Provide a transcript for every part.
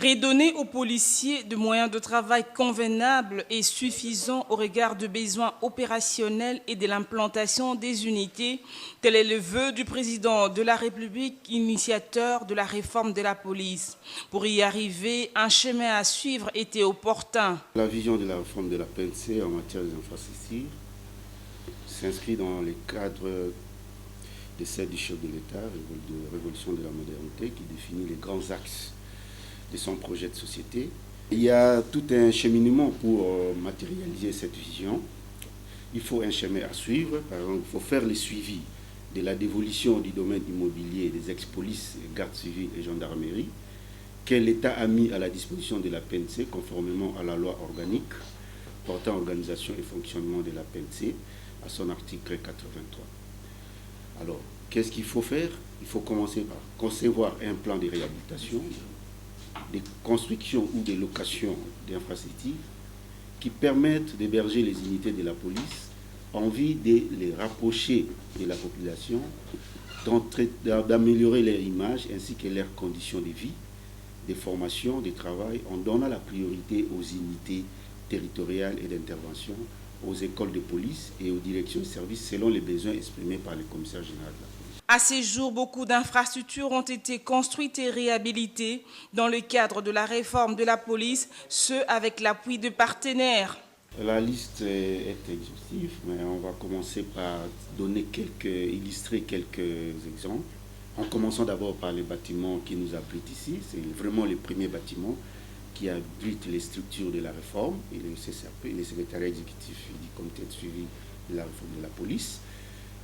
Redonner aux policiers des moyens de travail convenables et suffisants au regard de besoins opérationnels et de l'implantation des unités, tel est le vœu du président de la République, initiateur de la réforme de la police. Pour y arriver, un chemin à suivre était opportun. La vision de la réforme de la PNC en matière des infrastructures s'inscrit dans les cadres de celle du chef de l'État, de révolution de la modernité, qui définit les grands axes de son projet de société. Il y a tout un cheminement pour matérialiser cette vision. Il faut un chemin à suivre. Par exemple, il faut faire les suivis de la dévolution du domaine immobilier des ex-polices, gardes civiles et gendarmerie, que l'État a mis à la disposition de la PNC conformément à la loi organique portant organisation et fonctionnement de la PNC à son article 83. Alors, qu'est-ce qu'il faut faire? Il faut commencer par concevoir un plan de réhabilitation, des constructions ou des locations d'infrastructures qui permettent d'héberger les unités de la police en vue de les rapprocher de la population, d'améliorer leur image ainsi que leurs conditions de vie, de formation, de travail, en donnant la priorité aux unités territoriales et d'intervention, aux écoles de police et aux directions de services selon les besoins exprimés par le commissaire général de la police. À ces jours, beaucoup d'infrastructures ont été construites et réhabilitées dans le cadre de la réforme de la police, ce avec l'appui de partenaires. La liste est exhaustive, mais on va commencer par illustrer quelques exemples. En commençant d'abord par les bâtiments qui nous abritent ici. C'est vraiment les premiers bâtiments qui abritent les structures de la réforme, et le CCRP, le secrétariat exécutif du comité de suivi de la réforme de la police.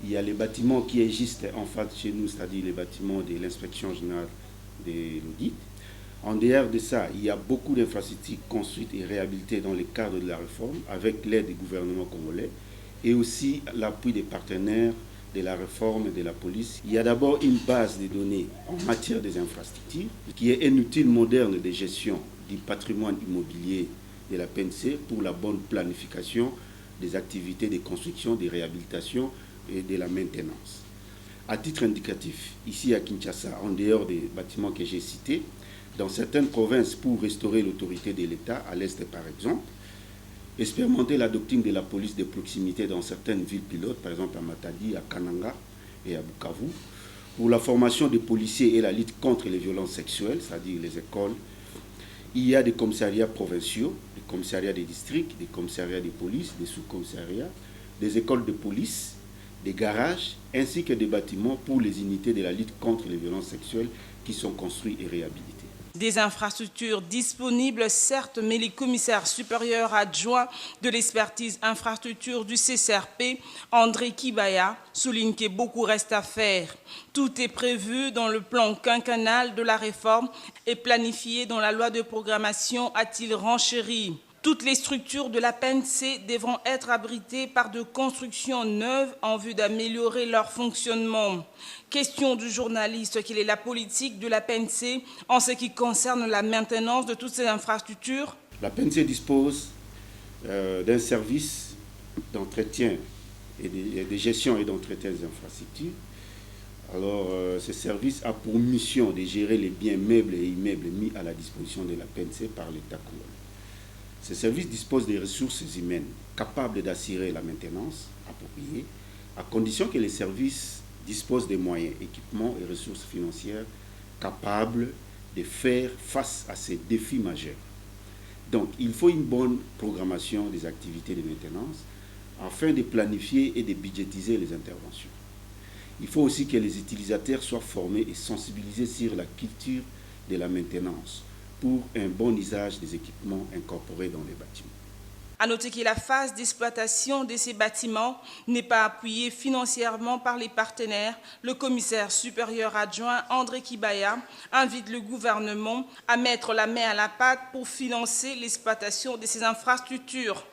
Il y a les bâtiments qui existent en face chez nous, c'est-à-dire les bâtiments de l'inspection générale de l'audit. En dehors de ça, il y a beaucoup d'infrastructures construites et réhabilitées dans le cadre de la réforme avec l'aide du gouvernement congolais et aussi l'appui des partenaires de la réforme de la police. Il y a d'abord une base de données en matière des infrastructures qui est un outil moderne de gestion du patrimoine immobilier de la PNC pour la bonne planification des activités de construction, de réhabilitation et de la maintenance. À titre indicatif, ici à Kinshasa, en dehors des bâtiments que j'ai cités, dans certaines provinces pour restaurer l'autorité de l'État, à l'Est par exemple, expérimenter la doctrine de la police de proximité dans certaines villes pilotes, par exemple à Matadi, à Kananga et à Bukavu, pour la formation des policiers et la lutte contre les violences sexuelles, c'est-à-dire les écoles. Il y a des commissariats provinciaux, des commissariats des districts, des commissariats de police, des sous-commissariats, des écoles de police, des garages, ainsi que des bâtiments pour les unités de la lutte contre les violences sexuelles qui sont construits et réhabilités. Des infrastructures disponibles, certes, mais les commissaires supérieurs adjoints de l'expertise infrastructure du CCRP, André Kibaya, souligne que beaucoup reste à faire. Tout est prévu dans le plan quinquennal de la réforme et planifié dans la loi de programmation, a-t-il renchéri. Toutes les structures de la PNC devront être abritées par de constructions neuves en vue d'améliorer leur fonctionnement. Question du journaliste, quelle est la politique de la PNC en ce qui concerne la maintenance de toutes ces infrastructures? La PNC dispose d'un service d'entretien et de gestion et d'entretien des infrastructures. Alors, ce service a pour mission de gérer les biens meubles et immeubles mis à la disposition de la PNC par l'État congolais. Ce service dispose des ressources humaines capables d'assurer la maintenance appropriée, à condition que les services disposent des moyens, équipements et ressources financières capables de faire face à ces défis majeurs. Donc, il faut une bonne programmation des activités de maintenance afin de planifier et de budgétiser les interventions. Il faut aussi que les utilisateurs soient formés et sensibilisés sur la culture de la maintenance pour un bon usage des équipements incorporés dans les bâtiments. À noter que la phase d'exploitation de ces bâtiments n'est pas appuyée financièrement par les partenaires. Le commissaire supérieur adjoint André Kibaya invite le gouvernement à mettre la main à la pâte pour financer l'exploitation de ces infrastructures.